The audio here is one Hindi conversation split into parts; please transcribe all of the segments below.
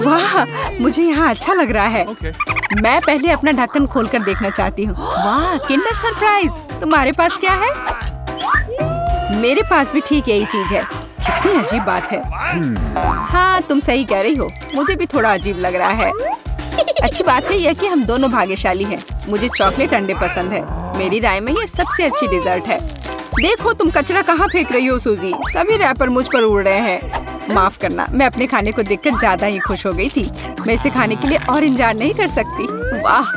वाह, मुझे यहाँ अच्छा लग रहा है। मैं पहले अपना ढक्कन खोलकर देखना चाहती हूँ। वाह, किंडर सरप्राइज। तुम्हारे पास क्या है? मेरे पास भी ठीक यही चीज है। कितनी अजीब बात है। हाँ, तुम सही कह रही हो, मुझे भी थोड़ा अजीब लग रहा है। अच्छी बात है यह कि हम दोनों भाग्यशाली हैं। मुझे चॉकलेट अंडे पसंद है। मेरी राय में ये सबसे अच्छी डिजर्ट है। देखो तुम कचरा कहाँ फेंक रही हो सूजी। सभी रैपर मुझ पर उड़ रहे हैं। माफ करना, मैं अपने खाने को देखकर ज्यादा ही खुश हो गई थी। मैं इसे खाने के लिए और इंतजार नहीं कर सकती। वाह,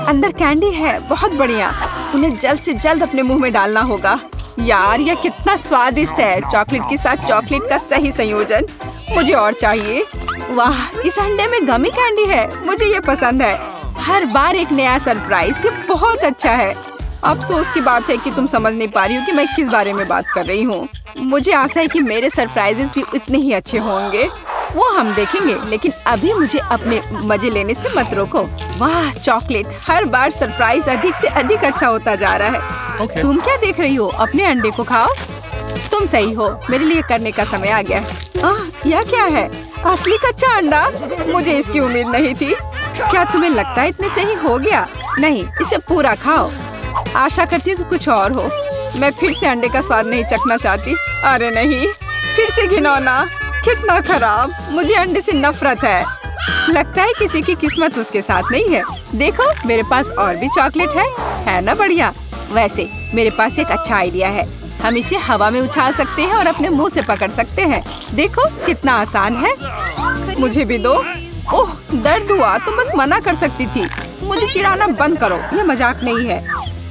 अंदर कैंडी है, बहुत बढ़िया। उन्हें जल्द से जल्द अपने मुंह में डालना होगा। यार, यह कितना स्वादिष्ट है। चॉकलेट के साथ चॉकलेट का सही संयोजन। मुझे और चाहिए। वाह, इस अंडे में गमी कैंडी है। मुझे ये पसंद है। हर बार एक नया सरप्राइज। ये बहुत अच्छा है। अफसोस की बात है कि तुम समझ नहीं पा रही हो कि मैं किस बारे में बात कर रही हूँ। मुझे आशा है कि मेरे सरप्राइजेस भी इतने ही अच्छे होंगे। वो हम देखेंगे, लेकिन अभी मुझे अपने मजे लेने से मत रोको। वाह, चॉकलेट। हर बार सरप्राइज अधिक से अधिक अच्छा होता जा रहा है। तुम क्या देख रही हो? अपने अंडे को खाओ। तुम सही हो, मेरे लिए करने का समय आ गया। यह क्या है? असली कच्चा अंडा? मुझे इसकी उम्मीद नहीं थी। क्या तुम्हें लगता है इतने से ही हो गया? नहीं, इसे पूरा खाओ। आशा करती हूँ कि कुछ और हो। मैं फिर से अंडे का स्वाद नहीं चखना चाहती। अरे नहीं, फिर से घिनौना। कितना खराब। मुझे अंडे से नफरत है। लगता है किसी की किस्मत उसके साथ नहीं है। देखो, मेरे पास और भी चॉकलेट है ना बढ़िया। वैसे मेरे पास एक अच्छा आइडिया है। हम इसे हवा में उछाल सकते हैं और अपने मुंह से पकड़ सकते हैं। देखो कितना आसान है। मुझे भी दो। ओह, दर्द हुआ। तुम बस मना कर सकती थी। मुझे चिढ़ाना बंद करो, ये मजाक नहीं है।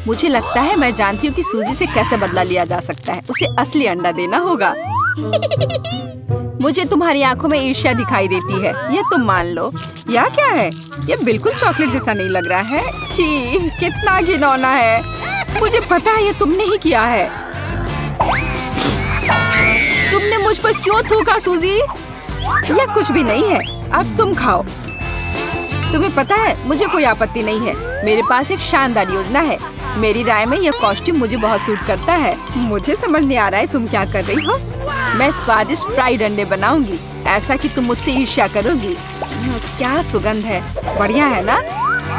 मुझे लगता है मैं जानती हूँ कि सूजी से कैसे बदला लिया जा सकता है। उसे असली अंडा देना होगा। मुझे तुम्हारी आंखों में ईर्ष्या दिखाई देती है, ये तुम मान लो। यह क्या है? ये बिल्कुल चॉकलेट जैसा नहीं लग रहा है। छी, कितना घिनौना है। मुझे पता है ये तुमने ही किया है। तुमने मुझ पर क्यों थूका सूजी? यह कुछ भी नहीं है। अब तुम खाओ। तुम्हें पता है, मुझे कोई आपत्ति नहीं है। मेरे पास एक शानदार योजना है। मेरी राय में यह कॉस्ट्यूम मुझे बहुत सूट करता है। मुझे समझ नहीं आ रहा है तुम क्या कर रही हो। मैं स्वादिष्ट फ्राइड अंडे बनाऊंगी, ऐसा कि तुम मुझसे ईर्ष्या करोगी। क्या सुगंध है। बढ़िया है ना?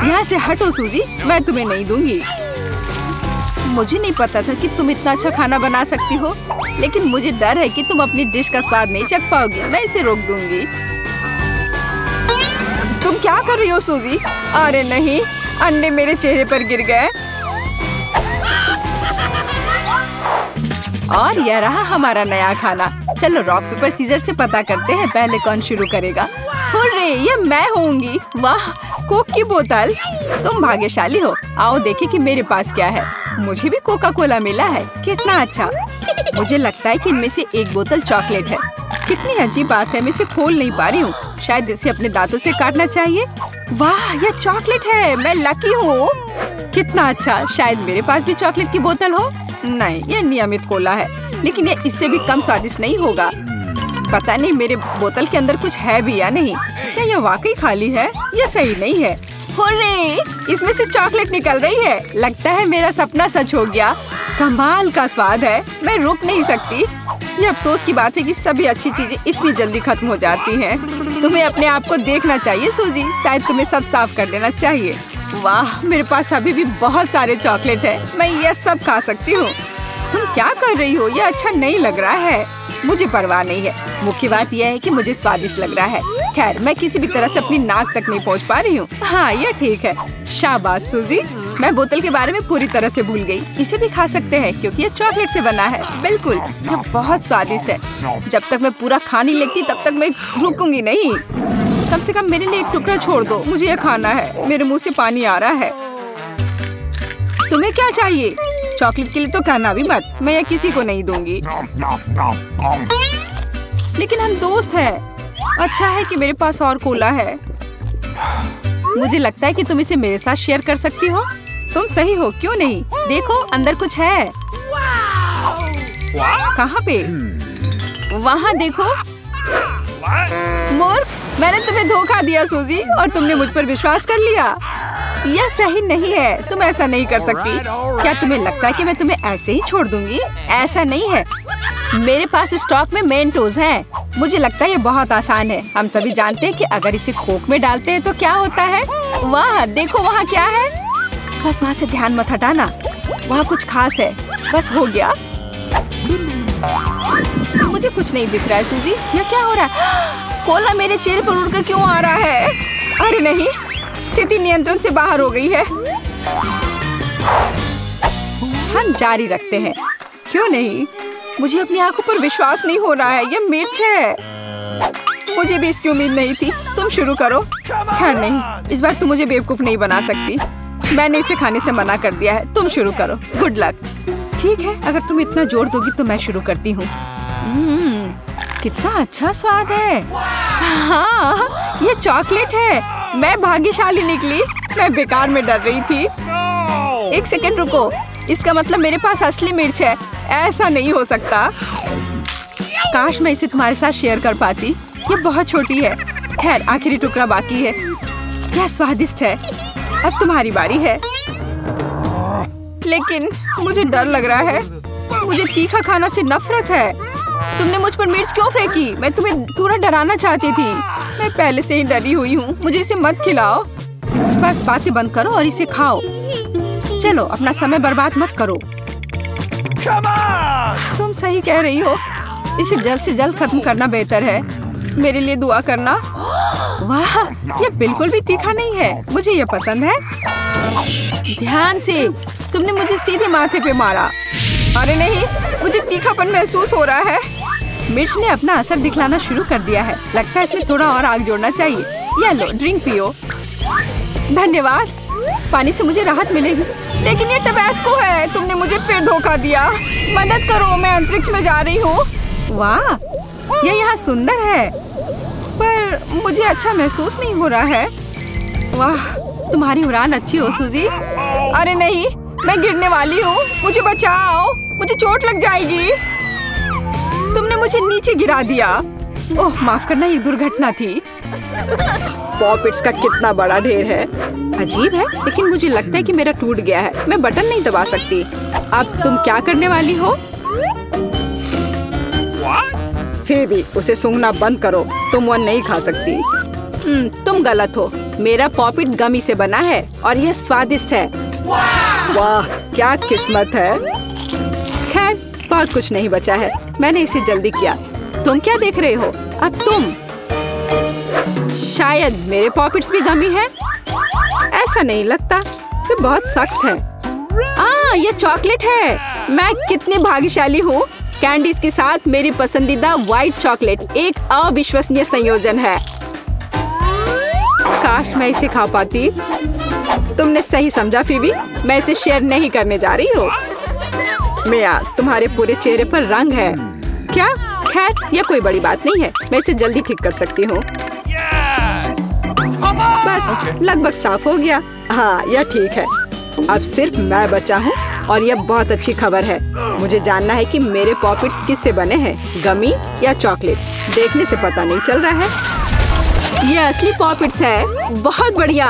यहाँ से हटो सूजी, मैं तुम्हें नहीं दूंगी। मुझे नहीं पता था कि तुम इतना अच्छा खाना बना सकती हो, लेकिन मुझे डर है कि तुम अपनी डिश का स्वाद नहीं चख पाओगी। मैं इसे रोक दूंगी। तुम क्या कर रही हो सूजी? अरे नहीं, अंडे मेरे चेहरे पर गिर गए। और यह रहा हमारा नया खाना। चलो रॉक पेपर सीजर से पता करते हैं पहले कौन शुरू करेगा। हुर्रे, ये मैं होंगी। वाह, कोक की बोतल। तुम भाग्यशाली हो। आओ देखें कि मेरे पास क्या है। मुझे भी कोका कोला मिला है। कितना अच्छा। मुझे लगता है कि इनमें से एक बोतल चॉकलेट है। कितनी अजीब बात है, मैं इसे खोल नहीं पा रही हूँ। शायद इसे अपने दांतों से काटना चाहिए। वाह, यह चॉकलेट है। मैं लकी हूँ। कितना अच्छा। शायद मेरे पास भी चॉकलेट की बोतल हो। नहीं, यह नियमित कोला है, लेकिन यह इससे भी कम स्वादिष्ट नहीं होगा। पता नहीं मेरे बोतल के अंदर कुछ है भी या नहीं। क्या यह वाकई खाली है? यह सही नहीं है। हुर्रे, इसमें से चॉकलेट निकल रही है। लगता है मेरा सपना सच हो गया। कमाल का स्वाद है। मैं रुक नहीं सकती। ये अफसोस की बात है कि सभी अच्छी चीजें इतनी जल्दी खत्म हो जाती हैं। तुम्हें अपने आप को देखना चाहिए सूजी। शायद तुम्हें सब साफ कर देना चाहिए। वाह, मेरे पास अभी भी बहुत सारे चॉकलेट है। मैं ये सब खा सकती हूँ। तुम क्या कर रही हो? ये अच्छा नहीं लग रहा है। मुझे परवाह नहीं है। मुख्य बात यह है कि मुझे स्वादिष्ट लग रहा है। खैर, मैं किसी भी तरह से अपनी नाक तक नहीं पहुँच पा रही हूँ। हाँ, ये ठीक है। शाबाश सूजी। मैं बोतल के बारे में पूरी तरह से भूल गई। इसे भी खा सकते हैं क्योंकि ये चॉकलेट से बना है। बिल्कुल, ये बहुत स्वादिष्ट है। जब तक मैं पूरा खा नहीं लेती तब तक मैं रुकूंगी नहीं। कम से कम मेरे लिए एक टुकड़ा छोड़ दो। मुझे ये खाना है। मेरे मुंह से पानी आ रहा है। तुम्हें क्या चाहिए? चॉकलेट के लिए तो कहना भी मत। मैं ये किसी को नहीं दूंगी। लेकिन हम दोस्त हैं। अच्छा है कि मेरे पास और कोला है। मुझे लगता है कि तुम इसे मेरे साथ शेयर कर सकती हो। तुम सही हो, क्यों नहीं? देखो, अंदर कुछ है। कहाँ पे? वहाँ देखो। मूर्ख, मैंने तुम्हें धोखा दिया सूजी, और तुमने मुझ पर विश्वास कर लिया। यह सही नहीं है। तुम ऐसा नहीं कर सकती। क्या तुम्हें लगता है कि मैं तुम्हें ऐसे ही छोड़ दूंगी? ऐसा नहीं है। मेरे पास स्टॉक में मेंटोस हैं। मुझे लगता है ये बहुत आसान है। हम सभी जानते हैं कि अगर इसे कोक में डालते हैं तो क्या होता है। वाह, देखो वहाँ क्या है। बस वहाँ से ध्यान मत हटाना, वहाँ कुछ खास है। बस हो गया। मुझे कुछ नहीं दिख रहा है सूजी, यह क्या हो रहा है? कोला मेरे चेहरे पर उड़कर क्यों आ रहा है? अरे नहीं, स्थिति नियंत्रण से बाहर हो गई है। हम जारी रखते हैं, क्यों नहीं? मुझे अपनी आंखों पर विश्वास नहीं हो रहा है। यह मिर्च है। मुझे भी इसकी उम्मीद नहीं थी। तुम शुरू करो। खैर नहीं, इस बार तुम मुझे बेवकूफ नहीं बना सकती। मैंने इसे खाने से मना कर दिया है। तुम शुरू करो। Good luck. ठीक है, अगर तुम इतना जोर दोगी तो मैं शुरू करती हूँ। कितना अच्छा स्वाद है। हाँ, ये चॉकलेट है। मैं भाग्यशाली निकली। मैं बेकार में डर रही थी। एक सेकंड रुको, इसका मतलब मेरे पास असली मिर्च है। ऐसा नहीं हो सकता। काश मैं इसे तुम्हारे साथ शेयर कर पाती। ये बहुत छोटी है। खैर, आखिरी टुकड़ा बाकी है। क्या स्वादिष्ट है। अब तुम्हारी बारी है। लेकिन मुझे डर लग रहा है। मुझे तीखा खाना से नफरत है। तुमने मुझ पर मिर्च क्यों फेंकी? मैं तुम्हें थोड़ा डराना चाहती थी। मैं पहले से ही डरी हुई हूँ। मुझे इसे मत खिलाओ। बस बातें बंद करो और इसे खाओ। चलो, अपना समय बर्बाद मत करो। तुम सही कह रही हो। इसे जल्द से जल्द खत्म करना बेहतर है। मेरे लिए दुआ करना। वाह, ये बिल्कुल भी तीखा नहीं है। मुझे ये पसंद है। ध्यान से। तुमने मुझे सीधे माथे पे मारा। अरे नहीं, मुझे तीखापन महसूस हो रहा है। मिर्च ने अपना असर दिखलाना शुरू कर दिया है। लगता है इसमें थोड़ा और आग जोड़ना चाहिए। ये लो, ड्रिंक पियो। धन्यवाद। पानी से मुझे राहत मिलेगी। लेकिन ये टबैस्को है। तुमने मुझे फिर धोखा दिया। मदद करो, मैं अंतरिक्ष में जा रही हूँ। वाह, ये यहाँ सुंदर है, पर मुझे अच्छा महसूस नहीं हो रहा है। वाह, तुम्हारी उड़ान अच्छी हो सूजी। अरे नहीं, मैं गिरने वाली हूँ। मुझे बचाओ, मुझे चोट लग जाएगी। तुमने मुझे नीचे गिरा दिया। ओह, माफ करना, ये दुर्घटना थी। पॉपिट्स का कितना बड़ा ढेर है। अजीब है, लेकिन मुझे लगता है कि मेरा टूट गया है। मैं बटन नहीं दबा सकती। अब तुम क्या करने वाली हो? फेबी, उसे सूंघना बंद करो। तुम वो नहीं खा सकती। तुम गलत हो। मेरा पॉपिट गमी से बना है और यह स्वादिष्ट है। वाह, क्या किस्मत है। खैर, बहुत कुछ नहीं बचा है। मैंने इसे जल्दी किया। तुम क्या देख रहे हो? अब तुम। शायद मेरे पॉपिट्स भी गमी है। ऐसा नहीं लगता। ये बहुत सख्त है। ये चॉकलेट है। मैं कितनी भाग्यशाली हूँ। कैंडीज के साथ मेरी पसंदीदा व्हाइट चॉकलेट एक अविश्वसनीय संयोजन है। काश मैं इसे खा पाती। तुमने सही समझा फीबी। मैं इसे शेयर नहीं करने जा रही हूँ। मिया, तुम्हारे पूरे चेहरे पर रंग है। क्या? खैर, यह कोई बड़ी बात नहीं है। मैं इसे जल्दी ठीक कर सकती हूँ। बस लगभग साफ हो गया। हाँ, यह ठीक है। अब सिर्फ मैं बचा हूँ और यह बहुत अच्छी खबर है। मुझे जानना है कि मेरे पॉपिट्स किससे बने हैं, गमी या चॉकलेट। देखने से पता नहीं चल रहा है। यह असली पॉपिट्स है। बहुत बढ़िया,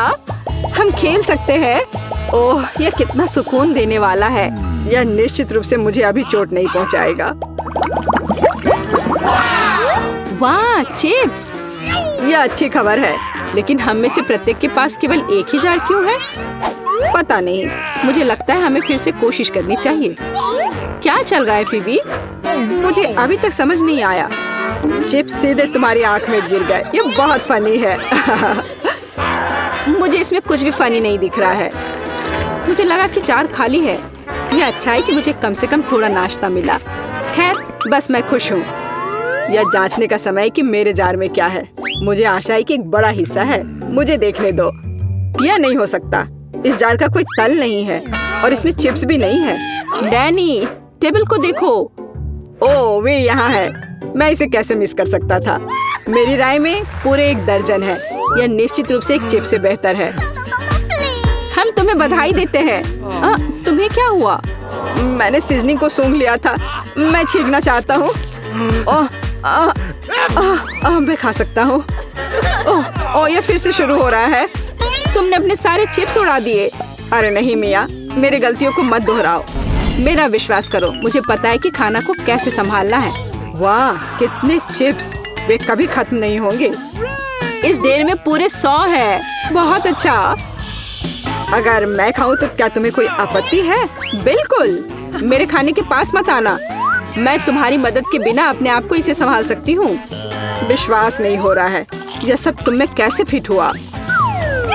हम खेल सकते हैं। ओह, यह कितना सुकून देने वाला है। यह निश्चित रूप से मुझे अभी चोट नहीं पहुँचाएगा। वाह, चिप्स। यह अच्छी खबर है, लेकिन हम में से प्रत्येक के पास केवल एक ही जार क्यों है? पता नहीं। मुझे लगता है हमें फिर से कोशिश करनी चाहिए। क्या चल रहा है फीबी? मुझे अभी तक समझ नहीं आया। चिप्स सीधे तुम्हारी आंख में गिर गए। ये बहुत फनी है। मुझे इसमें कुछ भी फनी नहीं दिख रहा है। मुझे लगा कि जार खाली है। यह अच्छा है कि मुझे कम से कम थोड़ा नाश्ता मिला। खैर, बस मैं खुश हूँ। यह जांचने का समय है कि मेरे जार में क्या है। मुझे आशा है कि एक बड़ा हिस्सा है। मुझे देखने दो। यह नहीं हो सकता। इस जार का कोई तल नहीं है और इसमें चिप्स भी नहीं है। डैनी, टेबल को देखो। ओह, वे यहाँ है। मैं इसे कैसे मिस कर सकता था? मेरी राय में पूरे 1 दर्जन है। यह निश्चित रूप से एक चिप्स से बेहतर है। हम तुम्हें बधाई देते हैं। तुम्हें क्या हुआ? मैंने सीजनिंग को सूंघ लिया था। मैं छींकना चाहता हूँ। मैं खा सकता हूँ। ओह, यह फिर से शुरू हो रहा है। तुमने अपने सारे चिप्स उड़ा दिए। अरे नहीं मिया, मेरी गलतियों को मत दोहराओ। मेरा विश्वास करो, मुझे पता है कि खाना को कैसे संभालना है। वाह, कितने चिप्स, वे कभी खत्म नहीं होंगे। इस ढेर में पूरे 100 है। बहुत अच्छा। अगर मैं खाऊं तो क्या तुम्हें कोई आपत्ति है? बिल्कुल, मेरे खाने के पास मत आना। मैं तुम्हारी मदद के बिना अपने आप को इसे संभाल सकती हूँ। विश्वास नहीं हो रहा है, यह सब तुम में कैसे फिट हुआ?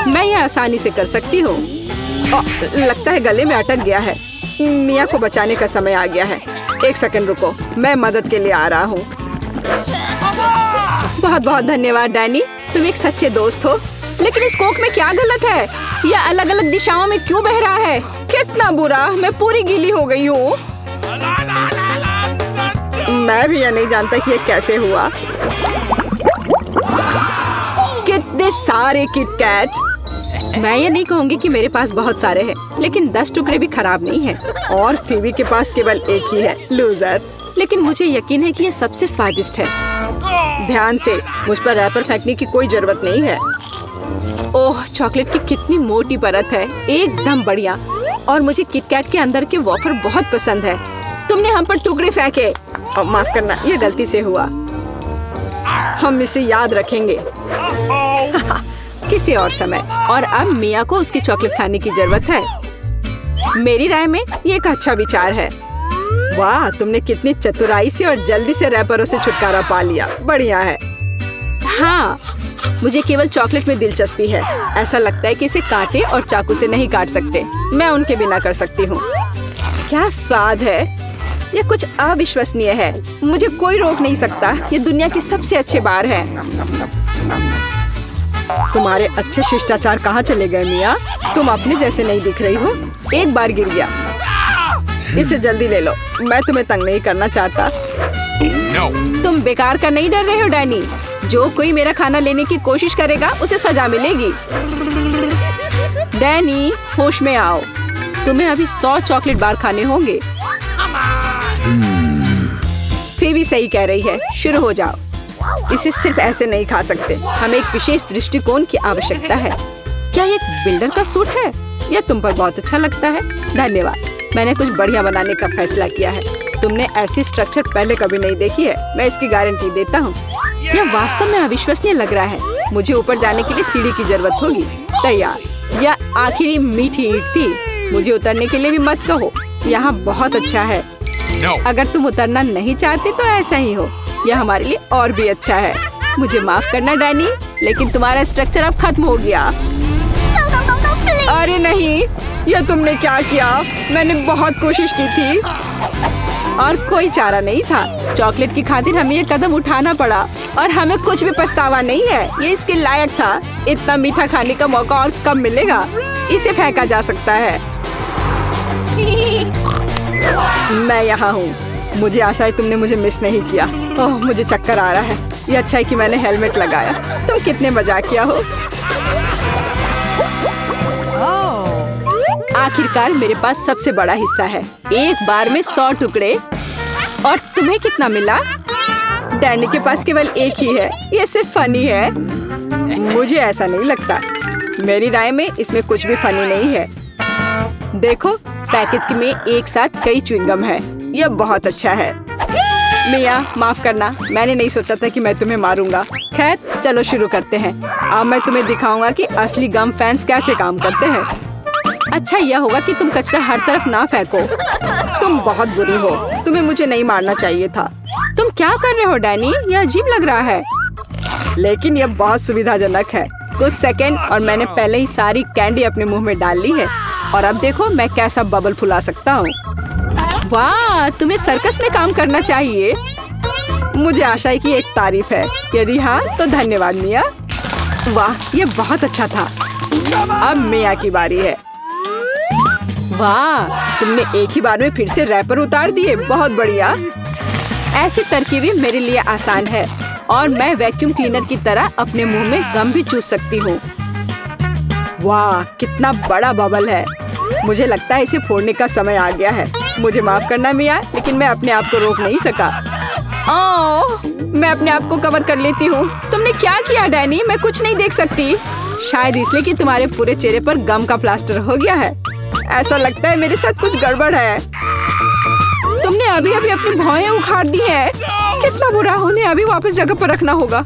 मैं यह आसानी से कर सकती हूँ। लगता है गले में अटक गया है। मिया को बचाने का समय आ गया है। 1 सेकंड रुको, मैं मदद के लिए आ रहा हूँ। बहुत बहुत धन्यवाद डैनी, तुम एक सच्चे दोस्त हो। लेकिन इस कोक में क्या गलत है? यह अलग अलग दिशाओं में क्यों बह रहा है? कितना बुरा, मैं पूरी गीली हो गई हूँ। मैं भी यह नहीं जानता कि यह कैसे हुआ। कितने सारे किटकैट। मैं ये नहीं कहूँगी कि मेरे पास बहुत सारे हैं, लेकिन 10 टुकड़े भी खराब नहीं हैं। और फीबी के पास केवल एक ही है, लूजर। लेकिन मुझे यकीन है कि ये सबसे स्वादिष्ट है। ध्यान से, मुझ पर रैपर फेंकने की कोई जरूरत नहीं है। ओह, चॉकलेट की कितनी मोटी परत है, एकदम बढ़िया। और मुझे किटकैट के अंदर के वॉफर बहुत पसंद है। तुमने हम पर टुकड़े फेंके। माफ करना, ये गलती से हुआ। हम इसे याद रखेंगे। किसी और समय। और अब मिया को उसकी चॉकलेट खाने की जरूरत है। मेरी राय में ये एक अच्छा विचार है। वाह, तुमने कितनी चतुराई से और जल्दी से रैपरों से छुटकारा पा लिया। बढ़िया है। हाँ, मुझे केवल चॉकलेट में दिलचस्पी है। ऐसा लगता है कि इसे कांटे और चाकू से नहीं काट सकते। मैं उनके बिना कर सकती हूँ। क्या स्वाद है, यह कुछ अविश्वसनीय है। मुझे कोई रोक नहीं सकता। ये दुनिया की सबसे अच्छे बार है। तुम्हारे अच्छे शिष्टाचार कहाँ चले गए मिया? तुम अपने जैसे नहीं दिख रही हो। एक बार गिर गया। इसे जल्दी ले लो, मैं तुम्हें तंग नहीं करना चाहता। तुम बेकार का नहीं डर रहे हो डैनी? जो कोई मेरा खाना लेने की कोशिश करेगा उसे सजा मिलेगी। डैनी, होश में आओ। तुम्हें अभी 100 चॉकलेट बार खाने होंगे। फीबी सही कह रही है, शुरू हो जाओ। इसे सिर्फ ऐसे नहीं खा सकते, हमें एक विशेष दृष्टिकोण की आवश्यकता है। क्या ये एक बिल्डर का सूट है? यह तुम पर बहुत अच्छा लगता है। धन्यवाद, मैंने कुछ बढ़िया बनाने का फैसला किया है। तुमने ऐसी स्ट्रक्चर पहले कभी नहीं देखी है, मैं इसकी गारंटी देता हूँ। यह वास्तव में अविश्वसनीय लग रहा है। मुझे ऊपर जाने के लिए सीढ़ी की जरूरत होगी। तैयार। यह आखिरी मीठी ईंट थी। मुझे उतरने के लिए भी मत कहो। यहाँ बहुत अच्छा है। अगर तुम उतरना नहीं चाहते तो ऐसा ही हो। यह हमारे लिए और भी अच्छा है। मुझे माफ करना डैनी, लेकिन तुम्हारा स्ट्रक्चर अब खत्म हो गया। अरे नहीं, यह तुमने क्या किया? मैंने बहुत कोशिश की थी। और कोई चारा नहीं था। चॉकलेट की खातिर हमें ये कदम उठाना पड़ा और हमें कुछ भी पछतावा नहीं है। ये इसके लायक था। इतना मीठा खाने का मौका और कब मिलेगा? इसे फेंका जा सकता है। मैं यहाँ हूँ। मुझे आशा है तुमने मुझे मिस नहीं किया। ओह, मुझे चक्कर आ रहा है। ये अच्छा है कि मैंने हेलमेट लगाया। तुम कितने मजाकिया हो। आखिरकार मेरे पास सबसे बड़ा हिस्सा है। एक बार में 100 टुकड़े। और तुम्हें कितना मिला? डैनी के पास केवल एक ही है। ये सिर्फ फनी है। मुझे ऐसा नहीं लगता। मेरी राय में इसमें कुछ भी फनी नहीं है। देखो, पैकेज में एक साथ कई च्युइंगम है। यह बहुत अच्छा है। मिया, माफ करना, मैंने नहीं सोचा था कि मैं तुम्हें मारूंगा। खैर, चलो शुरू करते हैं। अब मैं तुम्हें दिखाऊंगा कि असली गम फैंस कैसे काम करते हैं। अच्छा यह होगा कि तुम कचरा हर तरफ ना फेंको। तुम बहुत बुरी हो। तुम्हें मुझे नहीं मारना चाहिए था। तुम क्या कर रहे हो डैनी? यह अजीब लग रहा है। लेकिन यह बहुत सुविधाजनक है। कुछ सेकंड और मैंने पहले ही सारी कैंडी अपने मुंह में डाल ली है। और अब देखो मैं कैसा बबल फुला सकता हूँ। वाह, तुम्हें सर्कस में काम करना चाहिए। मुझे आशा है कि एक तारीफ है। यदि हाँ तो धन्यवाद मिया। वाह, यह बहुत अच्छा था। अब मिया की बारी है। वाह, तुमने एक ही बार में फिर से रैपर उतार दिए। बहुत बढ़िया। ऐसी तरकीबें मेरे लिए आसान है और मैं वैक्यूम क्लीनर की तरह अपने मुंह में गम भी चूस सकती हूँ। वाह, कितना बड़ा बबल है। मुझे लगता है इसे फोड़ने का समय आ गया है। मुझे माफ करना मिया, लेकिन मैं अपने आप को रोक नहीं सका। ओह, मैं अपने आप को कवर कर लेती हूँ। तुमने क्या किया डैनी? मैं कुछ नहीं देख सकती। शायद इसलिए कि तुम्हारे पूरे चेहरे पर गम का प्लास्टर हो गया है। ऐसा लगता है मेरे साथ कुछ गड़बड़ है। तुमने अभी अभी अपनी भौहें उखाड़ दी है। कितना बुरा, उन्हें अभी वापस जगह पर रखना होगा।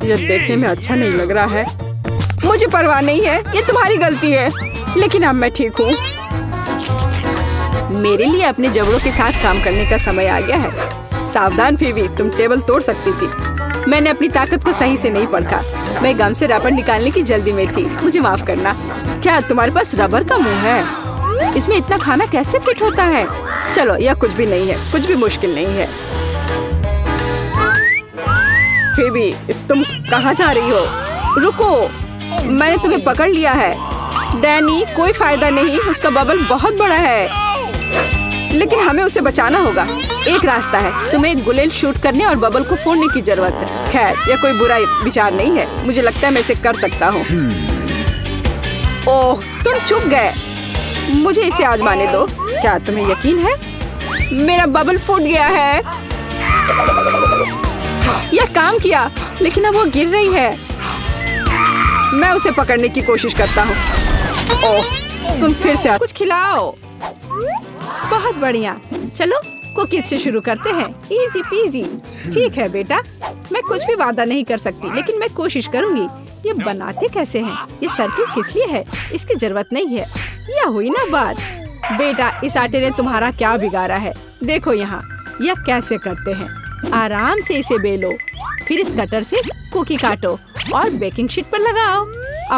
ये देखने में अच्छा नहीं लग रहा है। मुझे परवाह नहीं है, ये तुम्हारी गलती है, लेकिन अब मैं ठीक हूँ। मेरे लिए अपने जबड़ों के साथ काम करने का समय आ गया है। सावधान फीबी, तुम टेबल तोड़ सकती थी। मैंने अपनी ताकत को सही से नहीं परखा। मैं गम से रबर निकालने की जल्दी में थी, मुझे माफ करना। क्या तुम्हारे पास रबर का मुंह है? इसमें इतना खाना कैसे फिट होता है? चलो, यह कुछ भी नहीं है, कुछ भी मुश्किल नहीं है। फीबी, तुम कहाँ जा रही हो? रुको, मैंने तुम्हें पकड़ लिया है। डैनी, कोई फायदा नहीं, उसका बबल बहुत बड़ा है, लेकिन हमें उसे बचाना होगा। एक रास्ता है, तुम्हें एक गुलेल शूट करने और बबल को फोड़ने की जरूरत है। खैर, यह कोई बुरा विचार नहीं है, मुझे लगता है मैं इसे कर सकता हूँ। ओह, तुम चूक गए। मुझे इसे आजमाने दो। क्या तुम्हें यकीन है? मेरा बबल फूट गया है। यह काम किया, लेकिन अब वो गिर रही है। मैं उसे पकड़ने की कोशिश करता हूँ। ओह, तुम फिर से कुछ खिलाओ। बहुत बढ़िया, चलो कुकीज से शुरू करते हैं। Easy PG. ठीक है बेटा, मैं कुछ भी वादा नहीं कर सकती, लेकिन मैं कोशिश करूंगी। ये बनाते कैसे हैं? ये सर्किल किस लिए है? इसकी जरूरत नहीं है। यह हुई ना बात। बेटा, इस आटे ने तुम्हारा क्या बिगाड़ा है? देखो यहाँ, यह कैसे करते हैं। आराम से इसे बेलो, फिर इस कटर से कुकी काटो और बेकिंग शीट पर लगाओ।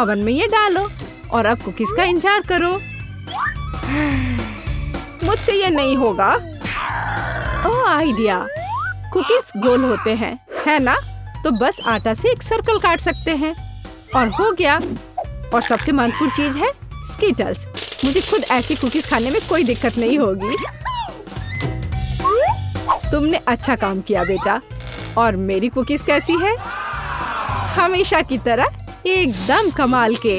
ओवन में ये डालो और अब कुकीज का इंतजार करो। मुझसे ये नहीं होगा। ओह, आइडिया। कुकीज गोल होते हैं, है ना? तो बस आटा से एक सर्कल काट सकते हैं और हो गया। और सबसे महत्वपूर्ण चीज है स्कीटल्स। मुझे खुद ऐसी कुकीज खाने में कोई दिक्कत नहीं होगी। तुमने अच्छा काम किया बेटा। और मेरी कुकीज कैसी है? हमेशा की तरह एकदम कमाल के।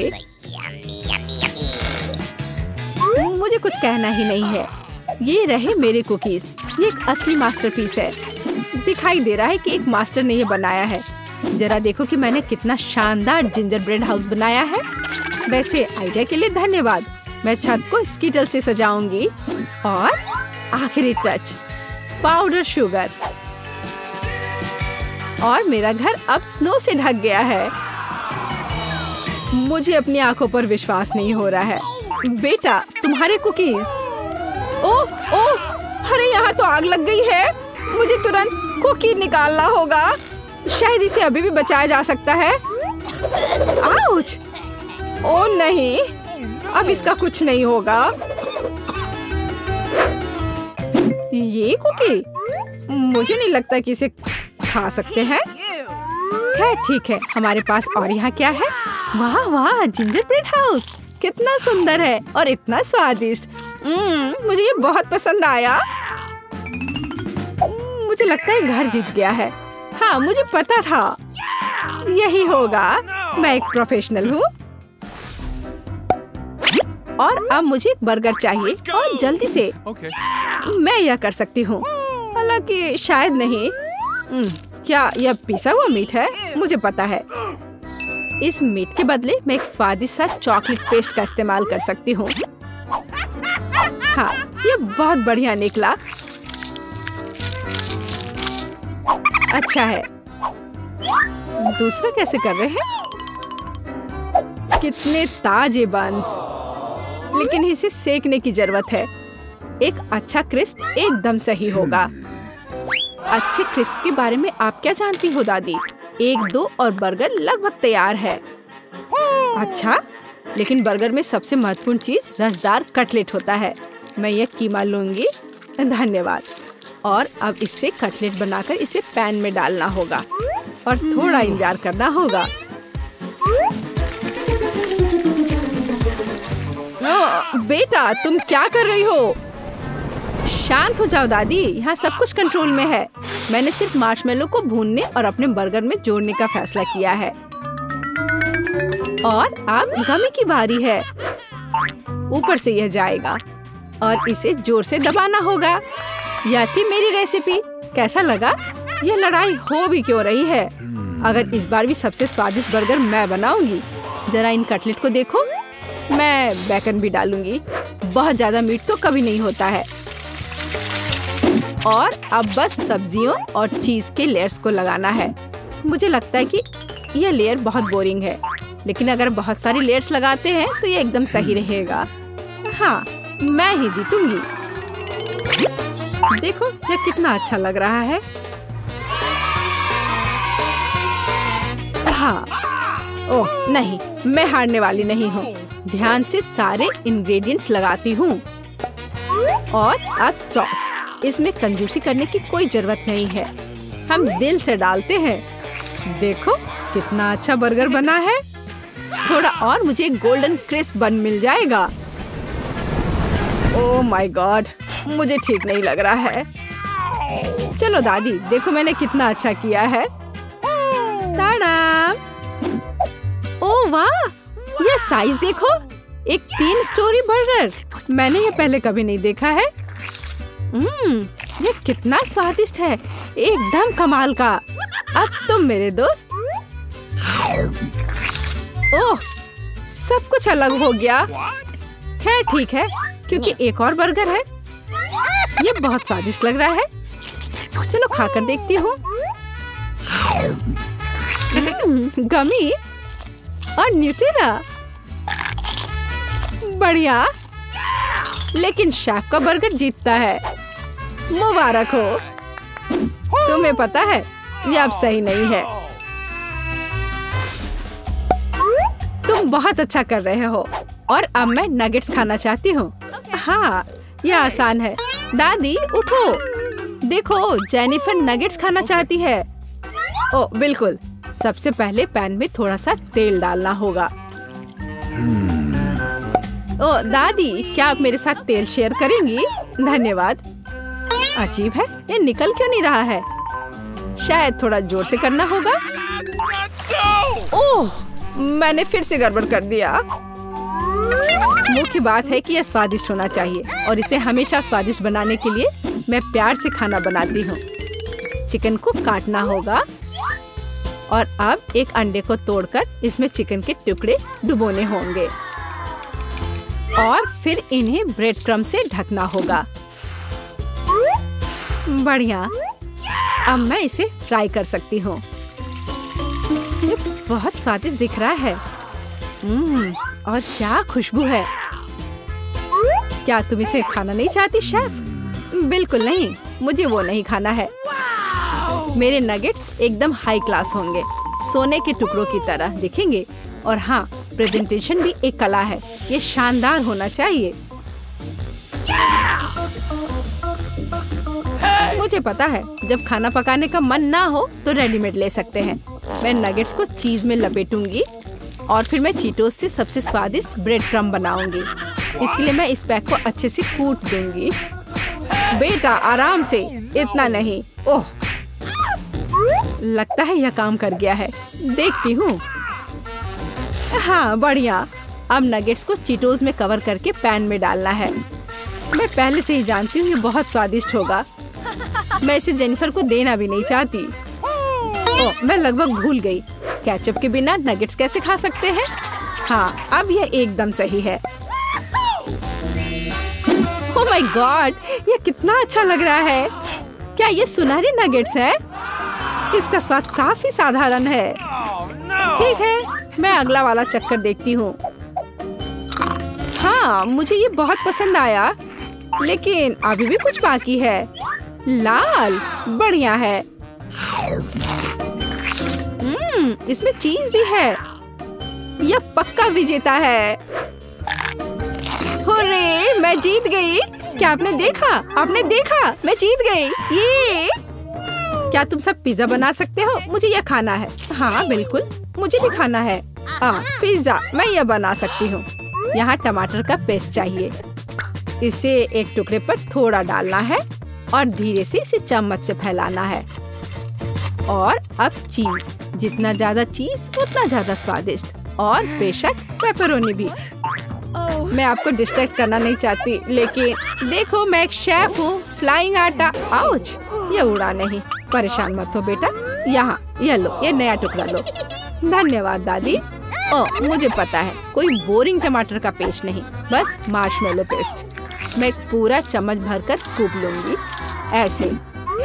मुझे कुछ कहना ही नहीं है। ये रहे मेरे कुकीज। ये एक असली मास्टरपीस है। दिखाई दे रहा है कि एक मास्टर ने ये बनाया है। जरा देखो कि मैंने कितना शानदार जिंजर ब्रेड हाउस बनाया है। वैसे आइडिया के लिए धन्यवाद। मैं छत को स्कीटल से सजाऊंगी। और आखिरी टच, पाउडर शुगर। और मेरा घर अब स्नो से ढक गया है। मुझे अपनी आंखों पर विश्वास नहीं हो रहा है। बेटा, तुम्हारे कुकीज। ओह ओह, अरे यहाँ तो आग लग गई है। मुझे तुरंत कुकी निकालना होगा। शायद इसे अभी भी बचाया जा सकता है। आउच! ओह नहीं, अब इसका कुछ नहीं होगा। ये कुकी? मुझे नहीं लगता कि इसे खा सकते हैं। खैर ठीक है, हमारे पास और यहाँ क्या है? वाह वाह, जिंजर ब्रेड हाउस कितना सुंदर है और इतना स्वादिष्ट। मुझे ये बहुत पसंद आया। मुझे लगता है घर जीत गया है। हाँ, मुझे पता था यही होगा। मैं एक प्रोफेशनल हूँ। और अब मुझे एक बर्गर चाहिए और जल्दी से। मैं यह कर सकती हूँ, हालांकि शायद नहीं। क्या यह पिसा हुआ मीट है? मुझे पता है। इस मीट के बदले मैं एक स्वादिष्ट सा चॉकलेट पेस्ट का इस्तेमाल कर सकती हूँ। हाँ, ये बहुत बढ़िया निकला। अच्छा है। दूसरा कैसे कर रहे हैं? कितने ताजे बंस, लेकिन इसे सेकने की जरूरत है। एक अच्छा क्रिस्प एकदम सही होगा। अच्छे क्रिस्प के बारे में आप क्या जानती हो दादी? 1-2 और बर्गर लगभग तैयार है। अच्छा, लेकिन बर्गर में सबसे महत्वपूर्ण चीज रसदार कटलेट होता है। मैं ये कीमा लूंगी। धन्यवाद। और अब इससे कटलेट बनाकर इसे पैन में डालना होगा और थोड़ा इंतजार करना होगा। बेटा, तुम क्या कर रही हो? शांत हो जाओ दादी, यहाँ सब कुछ कंट्रोल में है। मैंने सिर्फ मार्शमेलो को भूनने और अपने बर्गर में जोड़ने का फैसला किया है। और अब गमी की बारी है। ऊपर से यह जाएगा और इसे जोर से दबाना होगा। यह थी मेरी रेसिपी। कैसा लगा? यह लड़ाई हो भी क्यों रही है? अगर इस बार भी सबसे स्वादिष्ट बर्गर मैं बनाऊंगी। जरा इन कटलेट को देखो। मैं बेकन भी डालूंगी। बहुत ज्यादा मीट तो कभी नहीं होता है। और अब बस सब्जियों और चीज के लेयर्स को लगाना है। मुझे लगता है कि यह लेयर बहुत बोरिंग है, लेकिन अगर बहुत सारी लेयर्स लगाते हैं तो ये एकदम सही रहेगा। हाँ, मैं ही जीतूंगी। देखो यह कितना अच्छा लग रहा है। हाँ, ओह नहीं, मैं हारने वाली नहीं हूँ। ध्यान से सारे इंग्रेडिएंट्स लगाती हूँ। और अब सॉस, इसमें कंजूसी करने की कोई जरूरत नहीं है। हम दिल से डालते हैं। देखो कितना अच्छा बर्गर बना है। थोड़ा और मुझे गोल्डन क्रिस्प बन मिल जाएगा। ओह माय गॉड, मुझे ठीक नहीं लग रहा है। चलो दादी, देखो मैंने कितना अच्छा किया है। ताड़ा! ओह वाह, ये साइज देखो, एक 3 स्टोरी बर्गर। मैंने ये पहले कभी नहीं देखा है। ये कितना स्वादिष्ट है, एकदम कमाल का। अब तुम मेरे दोस्त। ओह, सब कुछ अलग हो गया। खैर ठीक है, क्योंकि एक और बर्गर है। ये बहुत स्वादिष्ट लग रहा है। चलो खाकर देखती हूँ। गमी और न्यूटेला, बढ़िया। लेकिन शेफ का बर्गर जीतता है। मुबारक हो। तुम्हें पता है ये अब सही नहीं है। तुम बहुत अच्छा कर रहे हो। और अब मैं नगेट्स खाना चाहती हूँ। हाँ, यह आसान है। दादी उठो, देखो जेनिफर नगेट्स खाना चाहती है। ओ बिल्कुल, सबसे पहले पैन में थोड़ा सा तेल डालना होगा। ओ दादी, क्या आप मेरे साथ तेल शेयर करेंगी? धन्यवाद। अजीब है, ये निकल क्यों नहीं रहा है? शायद थोड़ा जोर से करना होगा। ओह, मैंने फिर से गड़बड़ कर दिया। मुख्य बात है कि यह स्वादिष्ट होना चाहिए और इसे हमेशा स्वादिष्ट बनाने के लिए मैं प्यार से खाना बनाती हूँ। चिकन को काटना होगा और अब एक अंडे को तोड़कर इसमें चिकन के टुकड़े डुबोने होंगे और फिर इन्हें ब्रेड क्रम्ब से ढकना होगा। बढ़िया, अब मैं इसे फ्राई कर सकती हूँ। ये बहुत स्वादिष्ट दिख रहा है। और क्या खुशबू है। क्या तुम इसे खाना नहीं चाहती शेफ? बिल्कुल नहीं, मुझे वो नहीं खाना है। मेरे नगेट्स एकदम हाई क्लास होंगे, सोने के टुकड़ों की तरह दिखेंगे। और हाँ, प्रेजेंटेशन भी एक कला है, ये शानदार होना चाहिए। मुझे पता है, जब खाना पकाने का मन ना हो तो रेडीमेड ले सकते हैं। मैं नगेट्स को चीज में लपेटूंगी और फिर मैं चीटोस से सबसे स्वादिष्ट ब्रेड क्रम्ब बनाऊंगी। इसके लिए मैं इस पैक को अच्छे से कूट दूंगी। बेटा आराम से, इतना नहीं। ओह, लगता है यह काम कर गया है। देखती हूँ। हाँ बढ़िया। अब नगेट्स को चीटोस में कवर करके पैन में डालना है। मैं पहले से ही जानती हूँ ये बहुत स्वादिष्ट होगा। मैं इसे जेनिफर को देना भी नहीं चाहती। ओह, मैं लगभग भूल गई, केचप के बिना नगेट्स कैसे खा सकते हैं। हाँ, अब यह एकदम सही है। ओह माय गॉड, ये कितना अच्छा लग रहा है। क्या ये सुनहरे नगेट्स है? इसका स्वाद काफी साधारण है। ठीक है, मैं अगला वाला चक्कर देखती हूँ। हाँ, मुझे ये बहुत पसंद आया, लेकिन अभी भी कुछ बाकी है। लाल, बढ़िया है। इसमें चीज भी है। यह पक्का विजेता है। हुर्रे, मैं जीत गई। क्या आपने देखा? आपने देखा? मैं जीत गई। ये क्या तुम सब पिज्जा बना सकते हो? मुझे यह खाना है। हाँ बिल्कुल, मुझे भी खाना है। पिज्जा मैं यह बना सकती हूँ। यहाँ टमाटर का पेस्ट चाहिए। इसे एक टुकड़े पर थोड़ा डालना है और धीरे से इसे चम्मच से फैलाना है। और अब चीज, जितना ज्यादा चीज उतना ज्यादा स्वादिष्ट। और बेशक पेपरोनी भी। मैं आपको डिस्ट्रैक्ट करना नहीं चाहती, लेकिन देखो मैं एक शेफ हूँ। फ्लाइंग आटा, आउच, ये उड़ा नहीं। परेशान मत हो बेटा। यहाँ ये लो, ये नया टुकड़ा लो। धन्यवाद दादी। ओह, मुझे पता है, कोई बोरिंग टमाटर का पेस्ट नहीं, बस मार्शमेलो पेस्ट। मैं एक पूरा चम्मच भरकर स्कूप लूंगी ऐसे,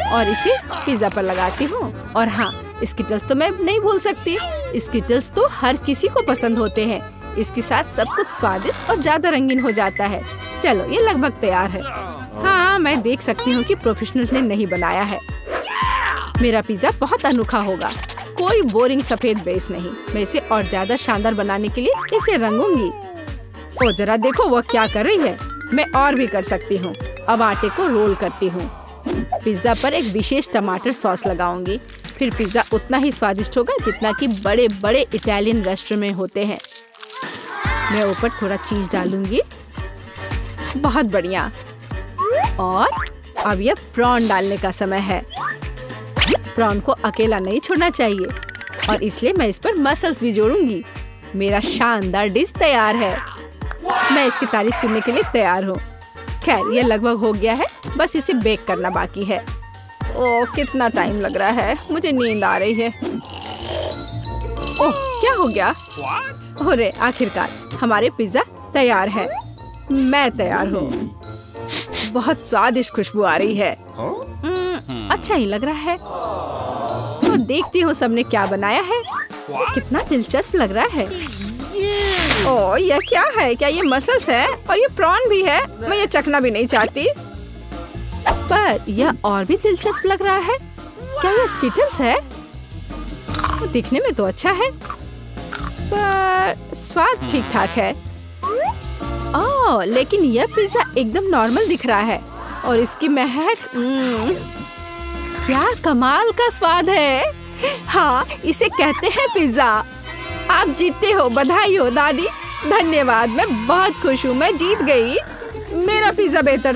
और इसे पिज्जा पर लगाती हूँ। और हाँ, स्किटल्स तो मैं नहीं भूल सकती। स्किटल्स तो हर किसी को पसंद होते हैं। इसके साथ सब कुछ स्वादिष्ट और ज्यादा रंगीन हो जाता है। चलो, ये लगभग तैयार है। हाँ, मैं देख सकती हूँ कि प्रोफेशनल्स ने नहीं बनाया है। मेरा पिज्जा बहुत अनोखा होगा, कोई बोरिंग सफेद बेस नहीं। मैं इसे और ज्यादा शानदार बनाने के लिए इसे रंगूंगी। ओ जरा देखो वो क्या कर रही है। मैं और भी कर सकती हूँ। अब आटे को रोल करती हूँ। पिज्जा पर एक विशेष टमाटर सॉस लगाऊंगी। फिर पिज्जा उतना ही स्वादिष्ट होगा जितना कि बड़े बड़े इटालियन रेस्टोरेंट में होते हैं। मैं ऊपर थोड़ा चीज डालूंगी। बहुत बढ़िया। और अब यह प्रॉन डालने का समय है। प्रॉन को अकेला नहीं छोड़ना चाहिए, और इसलिए मैं इस पर मसल्स भी जोड़ूंगी। मेरा शानदार डिश तैयार है। मैं इसकी तारीफ सुनने के लिए तैयार हूँ। खैर, यह लगभग हो गया है, बस इसे बेक करना बाकी है। ओह, कितना टाइम लग रहा है, मुझे नींद आ रही है। ओह, क्या हो गया? अरे, आखिरकार हमारे पिज्जा तैयार है। मैं तैयार हूँ। बहुत स्वादिष्ट खुशबू आ रही है। अच्छा ही लग रहा है। तो देखती हूँ सबने क्या बनाया है। कितना दिलचस्प लग रहा है। ओह, यह क्या है? क्या ये मसल्स है? और ये प्रॉन भी है? मैं ये चखना भी नहीं चाहती। पर यह और भी दिलचस्प लग रहा है। क्या ये स्किटल्स है? तो दिखने में तो अच्छा है, पर स्वाद ठीक ठाक है। ओह, लेकिन यह पिज्जा एकदम नॉर्मल दिख रहा है, और इसकी महक क्या कमाल का स्वाद है। हाँ, इसे कहते हैं पिज्जा। आप जीतते हो, बधाई हो दादी। धन्यवाद, मैं बहुत खुश हूँ, मैं जीत गई। मेरा पिज्जा बेहतर